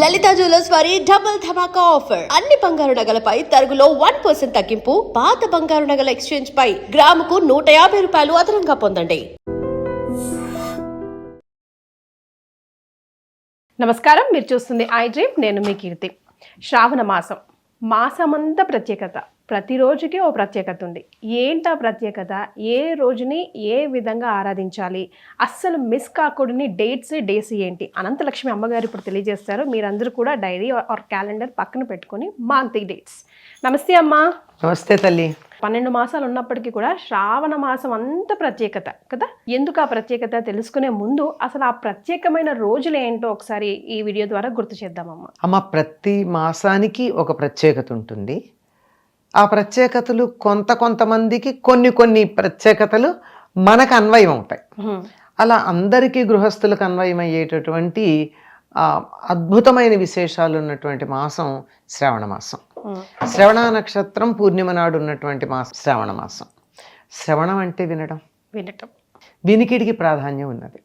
లలిత jewellers వారి double ధమాకా offer. అన్ని బంగారు నగలపై తరుగులో 1% తగ్గింపు. పాత బంగారు నగల ఎక్స్చేంజ్ పై గ్రాముకు 150 రూపాయలు అదనంగా పొందండి. నమస్కారం, మీరు చూస్తుంది ఐ డ్రీమ్. నేను మీ కీర్తి. శ్రావణ మాసం, మాసమంతా ప్రత్యేకత, ప్రతిరోజుకి ఓ ప్రత్యేకత ఉంది. ఏంటా ప్రత్యేకత? ఏ రోజుని ఏ విధంగా ఆరాధించాలి, అస్సలు మిస్ కాకూడని డేస్ ఏంటి? అనంతలక్ష్మి అమ్మగారు ఇప్పుడు తెలియజేస్తారు. మీరందరూ కూడా డైరీ ఆర్ క్యాలెండర్ పక్కన పెట్టుకొని మార్క్ ది డేట్స్. నమస్తే అమ్మా. నమస్తే తల్లి. 12 మాసాలు ఉన్నప్పటికీ కూడా శ్రావణ మాసం అంత ప్రత్యేకత కదా. ఎందుకు ఆ ప్రత్యేకత తెలుసుకునే ముందు అసలు ఆ ప్రత్యేకమైన రోజులు ఏంటో ఒకసారి ఈ వీడియో ద్వారా గుర్తు చేద్దామమ్మా. అమ్మ, ప్రతి మాసానికి ఒక ప్రత్యేకత ఉంటుంది. ఆ ప్రత్యేకతలు కొంతమందికి కొన్ని ప్రత్యేకతలు మనకు అన్వయం అవుతాయి. అలా అందరికీ గృహస్థులకు అన్వయం అయ్యేటటువంటి అద్భుతమైన విశేషాలు ఉన్నటువంటి మాసం శ్రావణ మాసం. శ్రవణ నక్షత్రం పూర్ణిమ నాడు ఉన్నటువంటి మాసం శ్రావణ మాసం. శ్రవణం అంటే వినడం. వినికిడికి ప్రాధాన్యం ఉన్నది.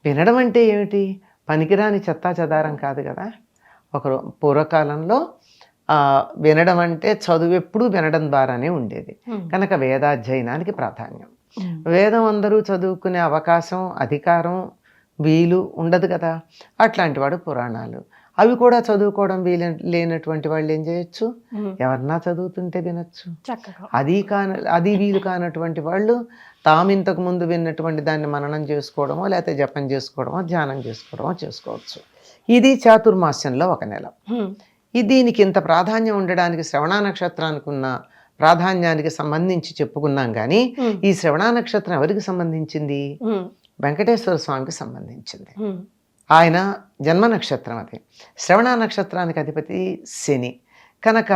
వినడం అంటే ఏమిటి? పనికిరాని చెత్తా చెదారం కాదు కదా. పూర్వకాలంలో వినడం అంటే చదువు ఎప్పుడూ వినడం ద్వారానే ఉండేది కనుక వేదాధ్యయనానికి ప్రాధాన్యం. వేదం అందరూ చదువుకునే అవకాశం, అధికారం, వీలు ఉండదు కదా. అట్లాంటి వాడు పురాణాలు, అవి కూడా చదువుకోవడం లేనటువంటి వాళ్ళు ఏం చేయొచ్చు? ఎవరన్నా చదువుతుంటే వినొచ్చు. అది వీలు కానటువంటి వాళ్ళు తాము ఇంతకు ముందు విన్నటువంటి దాన్ని మననం చేసుకోవడమో, లేకపోతే జపం చేసుకోవడమో, ధ్యానం చేసుకోవడమో చేసుకోవచ్చు. ఇది చాతుర్మాస్యంలో ఒక నెల. దీనికి ఇంత ప్రాధాన్యం ఉండడానికి శ్రవణ నక్షత్రానికి ఉన్న ప్రాధాన్యానికి సంబంధించి చెప్పుకున్నాం. కానీ ఈ శ్రవణ నక్షత్రం ఎవరికి సంబంధించింది? వెంకటేశ్వర స్వామికి సంబంధించింది. ఆయన జన్మ నక్షత్రం అది. శ్రవణ నక్షత్రానికి అధిపతి శని కనుక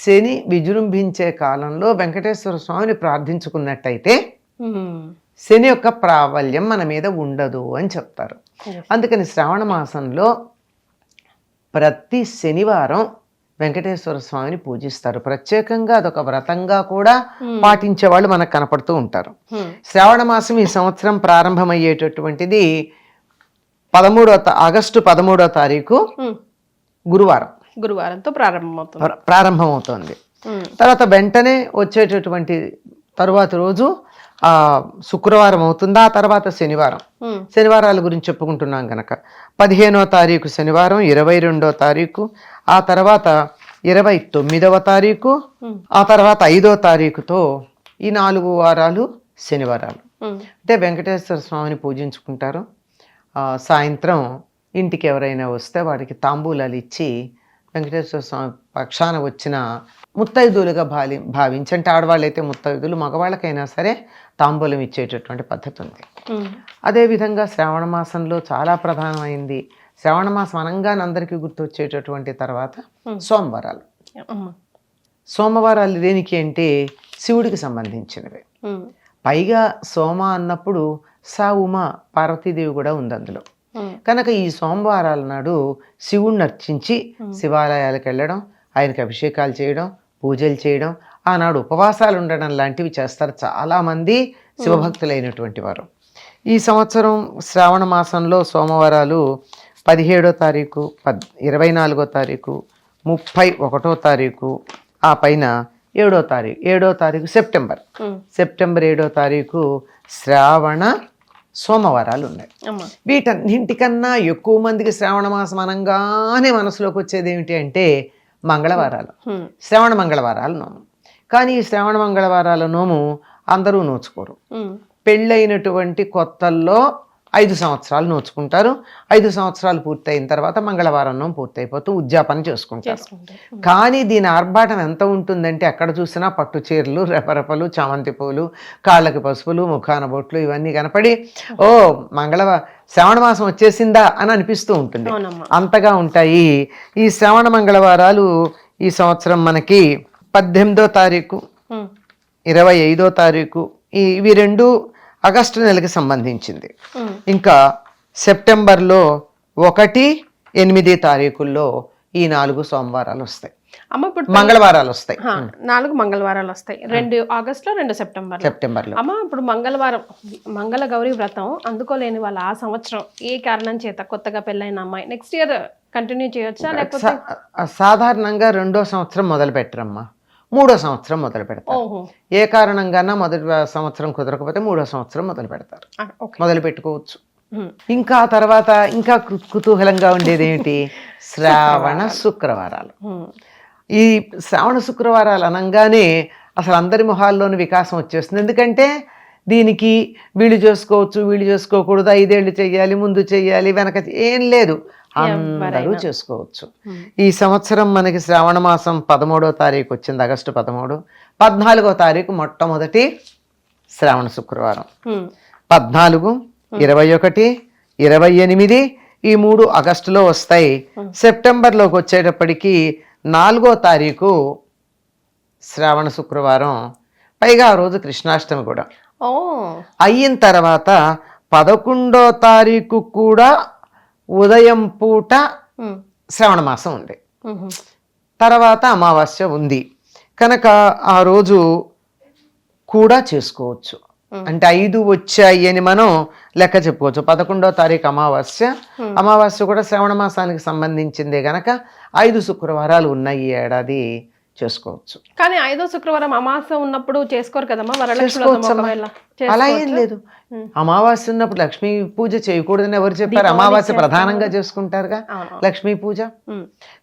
శని విజృంభించే కాలంలో వెంకటేశ్వర స్వామిని ప్రార్థించుకున్నట్టయితే శని యొక్క ప్రాబల్యం మన మీద ఉండదు అని చెప్తారు. అందుకని శ్రావణ మాసంలో ప్రతి శనివారం వెంకటేశ్వర స్వామిని పూజిస్తారు. ప్రత్యేకంగా అదొక వ్రతంగా కూడా పాటించే వాళ్ళు మనకు కనపడుతూ ఉంటారు. శ్రావణ మాసం ఈ సంవత్సరం ప్రారంభమయ్యేటటువంటిది ఆగస్టు 13వ తారీఖు గురువారంతో ప్రారంభమవుతోంది. తర్వాత వెంటనే వచ్చేటటువంటి తరువాత రోజు శుక్రవారం అవుతుంది. ఆ తర్వాత శనివారాల గురించి చెప్పుకుంటున్నాం కనుక 15వ తారీఖు శనివారం, 22వ తారీఖు, ఆ తర్వాత 29వ తారీఖు, ఆ తర్వాత 5వ తారీఖుతో ఈ 4 వారాలు శనివారాలు. అంటే వెంకటేశ్వర స్వామిని పూజించుకుంటారు. సాయంత్రం ఇంటికి ఎవరైనా వస్తే వాడికి తాంబూలాలు ఇచ్చి వెంకటేశ్వర స్వామి పక్షాన వచ్చిన ముత్తైదులుగా భావించి, అంటే ఆడవాళ్ళు అయితే ముత్తైదులు, మగవాళ్ళకైనా సరే తాంబూలం ఇచ్చేటటువంటి పద్ధతి ఉంది. అదేవిధంగా శ్రావణ మాసంలో చాలా ప్రధానమైంది. శ్రావణ మాసం అనగానే అందరికీ గుర్తొచ్చేటటువంటి తర్వాత సోమవారాలు దేనికి అంటే శివుడికి సంబంధించినవి. పైగా సోమ అన్నప్పుడు ఉమా పార్వతీదేవి కూడా ఉంది అందులో. కనుక ఈ సోమవారాల నాడు శివుణ్ణి అర్చించి శివాలయాలకు వెళ్ళడం, ఆయనకి అభిషేకాలు చేయడం, పూజలు చేయడం, ఆనాడు ఉపవాసాలు ఉండడం లాంటివి చేస్తారు చాలామంది శివభక్తులైనటువంటి వారు. ఈ సంవత్సరం శ్రావణ మాసంలో సోమవారాలు 17వ తారీఖు, 24వ తారీఖు, 31వ తారీఖు, ఆ పైన 7వ తారీఖు సెప్టెంబర్ 7వ తారీఖు శ్రావణ సోమవారాలు ఉన్నాయి. వీటన్నింటికన్నా ఎక్కువ మందికి శ్రావణ మాసం అనగానే మనసులోకి వచ్చేది ఏమిటి అంటే మంగళవారాలు, శ్రవణ మంగళవారాలు నోము. కానీ ఈ శ్రవణ మంగళవారాల నోము అందరూ నోచుకోరు. పెళ్ళైనటువంటి కొత్తల్లో 5 సంవత్సరాలు నోచుకుంటారు. 5 సంవత్సరాలు పూర్తయిన తర్వాత మంగళవారం నోము పూర్తయిపోతూ ఉద్యాపన చేసుకుంటారు. కానీ దీని ఆర్భాటం ఎంత ఉంటుందంటే ఎక్కడ చూసినా పట్టు చీరలు, రెపరెపలు, చామంతి పూలు, కాళ్ళకి పసుపులు, ముఖాన బొట్లు ఇవన్నీ కనపడి శ్రావణ మాసం వచ్చేసిందా అని అనిపిస్తూ ఉంటుంది. అంతగా ఉంటాయి ఈ శ్రావణ మంగళవారాలు. ఈ సంవత్సరం మనకి 18వ తారీఖు, 25వ తారీఖు, ఇవి 2 ఆగస్టు నెలకి సంబంధించింది. ఇంకా సెప్టెంబర్లో 1, 8 తారీఖుల్లో ఈ 4 సోమవారాలు వస్తాయి. మంగళవారాలు వస్తాయి. 4 మంగళవారాలు వస్తాయి. 2 ఆగస్టులో, 2 సెప్టెంబర్లో. అమ్మ, ఇప్పుడు మంగళవారం మంగళ గౌరీ వ్రతం అందుకోలేని వాళ్ళు ఆ సంవత్సరం ఏ కారణం చేత కొత్తగా పెళ్ళైన అమ్మాయి నెక్స్ట్ ఇయర్ కంటిన్యూ చేయొచ్చా లేకపోతే సాధారణంగా 2వ సంవత్సరం మొదలు పెట్టరమ్మా, 3వ సంవత్సరం మొదలు పెడతారు. ఓహో ఏ కారణంగానా మొదటి సంవత్సరం కుదరకపోతే 3వ సంవత్సరం మొదలు పెడతారు, ఓకే మొదలు పెట్టుకోవచ్చు. ఇంకా తర్వాత ఇంకా కుతూహలంగా ఉండేది ఏంటి, శ్రావణ శుక్రవారాలు. ఈ శ్రావణ శుక్రవారాలు అనగానే అసలు అందరి మొహాల్లోని వికాసం వచ్చేస్తుంది. ఎందుకంటే దీనికి వీళ్ళు చేసుకోవచ్చు, వీళ్ళు చేసుకోకూడదు, 5 ఏళ్ళు చెయ్యాలి, ముందు చెయ్యాలి, వెనక ఏం లేదు, అందరూ చేసుకోవచ్చు. ఈ సంవత్సరం మనకి శ్రావణ మాసం 13వ తారీఖు వచ్చింది, ఆగస్టు 13. 14వ తారీఖు మొట్టమొదటి శ్రావణ శుక్రవారం. 14, 21, 28 ఈ 3 ఆగస్టులో వస్తాయి. సెప్టెంబర్లోకి వచ్చేటప్పటికి 4వ తారీఖు శ్రావణ శుక్రవారం, పైగా ఆ రోజు కృష్ణాష్టమి కూడా అయిన తర్వాత 11వ తారీఖు కూడా ఉదయం పూట శ్రావణ మాసం ఉంది, తర్వాత అమావాస్య ఉంది కనుక ఆ రోజు కూడా చేసుకోవచ్చు. అంటే 5 వచ్చాయి అని మనం లెక్క చెప్పుకోవచ్చు. 11వ తారీఖు అమావాస్య కూడా శ్రావణ మాసానికి సంబంధించిందే గనక 5 శుక్రవారాలు ఉన్నాయి ఈ ఏడాది, చేసుకోవచ్చు. కానీ 5వ శుక్రవారం అమావాస్య ఉన్నప్పుడు చేసుకోరు కదమ్మా వరలక్ష్మి వ్రతం? అలా ఏం లేదు, అమావాస్య ఉన్నప్పుడు లక్ష్మీ పూజ చేయకూడదని ఎవరు చెప్పారు? అమావాస్య ప్రధానంగా చేసుకుంటారుగా లక్ష్మీ పూజ.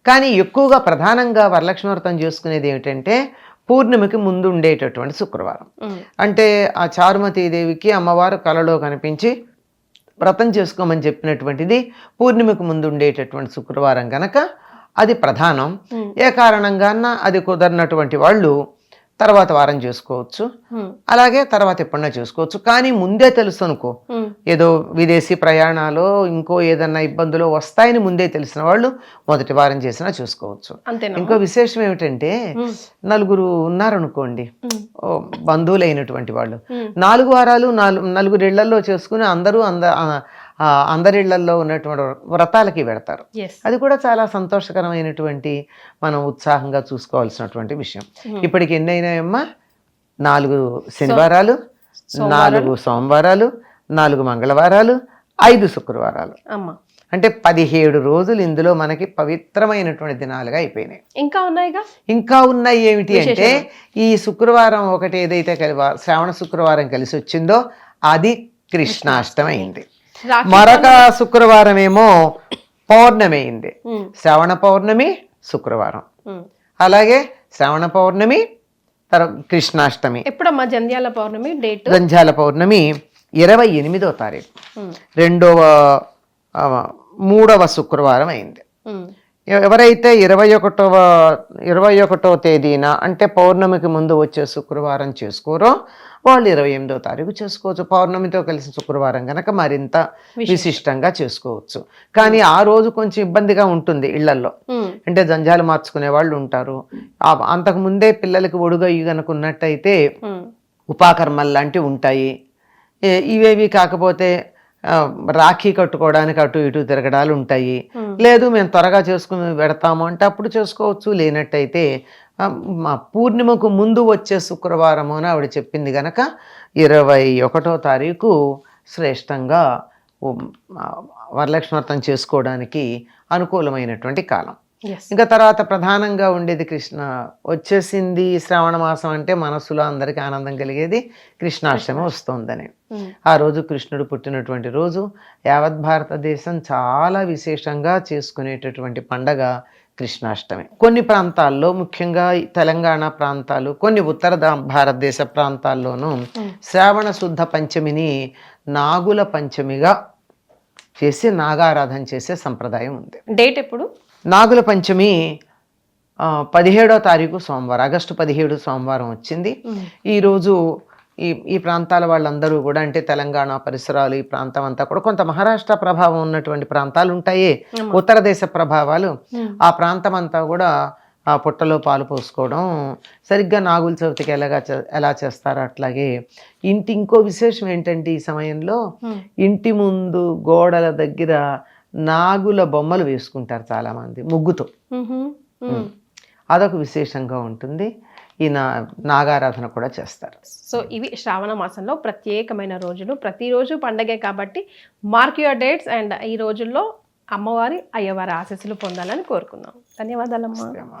కానీ ఎక్కువగా ప్రధానంగా వరలక్ష్మి వ్రతం చేసుకునేది ఏమిటంటే పూర్ణిమకి ముందు ఉండేటటువంటి శుక్రవారం. అంటే ఆ చారుమతీదేవికి అమ్మవారు కలలో కనిపించి వ్రతం చేసుకోమని చెప్పినటువంటిది పూర్ణిమకు ముందు ఉండేటటువంటి శుక్రవారం కనుక అది ప్రధానం. ఏ కారణంగాన అది కుదరినటువంటి వాళ్ళు తర్వాత వారం చేసుకోవచ్చు, అలాగే తర్వాత ఎప్పుడన్నా చేసుకోవచ్చు. కానీ ముందే తెలుసు అనుకో, ఏదో విదేశీ ప్రయాణాలు ఇంకో ఏదన్నా ఇబ్బందులు వస్తాయని ముందే తెలిసిన వాళ్ళు మొదటి వారం చేసినా చేసుకోవచ్చు. ఇంకో విశేషం ఏమిటంటే 4 ఉన్నారనుకోండి బంధువులైనటువంటి వాళ్ళు, 4 వారాలు 4 ఇళ్లలో చేసుకుని అందరిళ్లలో ఉన్నటువంటి వ్రతాలకి పెడతారు. అది కూడా చాలా సంతోషకరమైనటువంటి, మనం ఉత్సాహంగా చూసుకోవాల్సినటువంటి విషయం. ఇప్పటికి ఎన్నైనాయమ్మా? 4 శనివారాలు, 4 సోమవారాలు, 4 మంగళవారాలు, 5 శుక్రవారాలు. అంటే 17 రోజులు ఇందులో మనకి పవిత్రమైనటువంటి దినాలుగా అయిపోయినాయి. ఇంకా ఉన్నాయి ఏమిటి అంటే ఈ శుక్రవారం ఒకటి ఏదైతే శ్రావణ శుక్రవారం కలిసి వచ్చిందో అది కృష్ణాష్టమి అయింది. మరొక శుక్రవారం ఏమో పౌర్ణమి అయింది, శ్రావణ పౌర్ణమి శుక్రవారం. అలాగే శ్రావణ పౌర్ణమి కృష్ణాష్టమి. ఎప్పుడమ్మా జంధ్యాల పౌర్ణమి డేట్? జంధ్యాల పౌర్ణమి 28వ తారీఖు, 3వ శుక్రవారం అయింది. ఎవరైతే 21వ తేదీన అంటే పౌర్ణమికి ముందు వచ్చే శుక్రవారం చేసుకోరో వాళ్ళు 28వ తారీఖు చేసుకోవచ్చు. పౌర్ణమితో కలిసి శుక్రవారం కనుక మరింత విశిష్టంగా చేసుకోవచ్చు. కానీ ఆ రోజు కొంచెం ఇబ్బందిగా ఉంటుంది ఇళ్లలో, అంటే జంజాలు మార్చుకునే వాళ్ళు ఉంటారు. అంతకు ముందే పిల్లలకి ఒడుగయ్యి కనుక ఉన్నట్టయితే ఉపాకర్మలు లాంటివి ఉంటాయి. ఇవేవి కాకపోతే రాఖీ కట్టుకోవడానికి అటు ఇటు తిరగడాలు ఉంటాయి. లేదు మేము త్వరగా చేసుకుని పెడతాము అంటే అప్పుడు చేసుకోవచ్చు. లేనట్టయితే పూర్ణిమకు ముందు వచ్చే శుక్రవారము అని ఆవిడ చెప్పింది గనక 21వ తారీఖు శ్రేష్టంగా వరలక్ష్మి వ్రతం చేసుకోవడానికి అనుకూలమైనటువంటి కాలం. ఇంకా తర్వాత ప్రధానంగా ఉండేది వచ్చేసింది శ్రావణ మాసం అంటే మనసులో అందరికీ ఆనందం కలిగేది కృష్ణాష్టమి వస్తుందని. ఆ రోజు కృష్ణుడు పుట్టినటువంటి రోజు. యావత్ భారతదేశం చాలా విశేషంగా చేసుకునేటటువంటి పండగ కృష్ణాష్టమి. కొన్ని ప్రాంతాల్లో, ముఖ్యంగా తెలంగాణ ప్రాంతాలు, కొన్ని ఉత్తర భారతదేశ ప్రాంతాల్లోనూ శ్రావణ శుద్ధ పంచమిని నాగుల పంచమిగా చేసి నాగారాధన చేసే సంప్రదాయం ఉంది. డేట్ ఎప్పుడు? నాగుల పంచమి 17వ తారీఖు సోమవారం, ఆగస్టు 17 సోమవారం వచ్చింది. ఈరోజు ఈ ప్రాంతాల వాళ్ళందరూ కూడా, అంటే తెలంగాణ పరిసరాలు ఈ ప్రాంతం అంతా కూడా, కొంత మహారాష్ట్ర ప్రభావం ఉన్నటువంటి ప్రాంతాలు ఉంటాయి, ఉత్తర దేశ ప్రభావాలు, ఆ ప్రాంతం అంతా కూడా ఆ పుట్టలో పాలు పోసుకోవడం, సరిగ్గా నాగుల చవితికి ఎలా చేస్తారో అట్లాగే ఇంకో విశేషం ఏంటంటే ఈ సమయంలో ఇంటి ముందు గోడల దగ్గర నాగుల బొమ్మలు వేసుకుంటారు చాలా మంది ముగ్గుతో. అదొక విశేషంగా ఉంటుంది. ఈ నాగారాధన కూడా చేస్తారు. సో ఇవి శ్రావణ మాసంలో ప్రత్యేకమైన రోజులు. ప్రతిరోజు పండగే కాబట్టి మార్క్ యువర్ డేట్స్. అండ్ ఈ రోజుల్లో అమ్మవారి అయ్యవారి ఆశీస్సులు పొందాలని కోరుకుందాం. ధన్యవాదాలమ్మా. అమ్మా.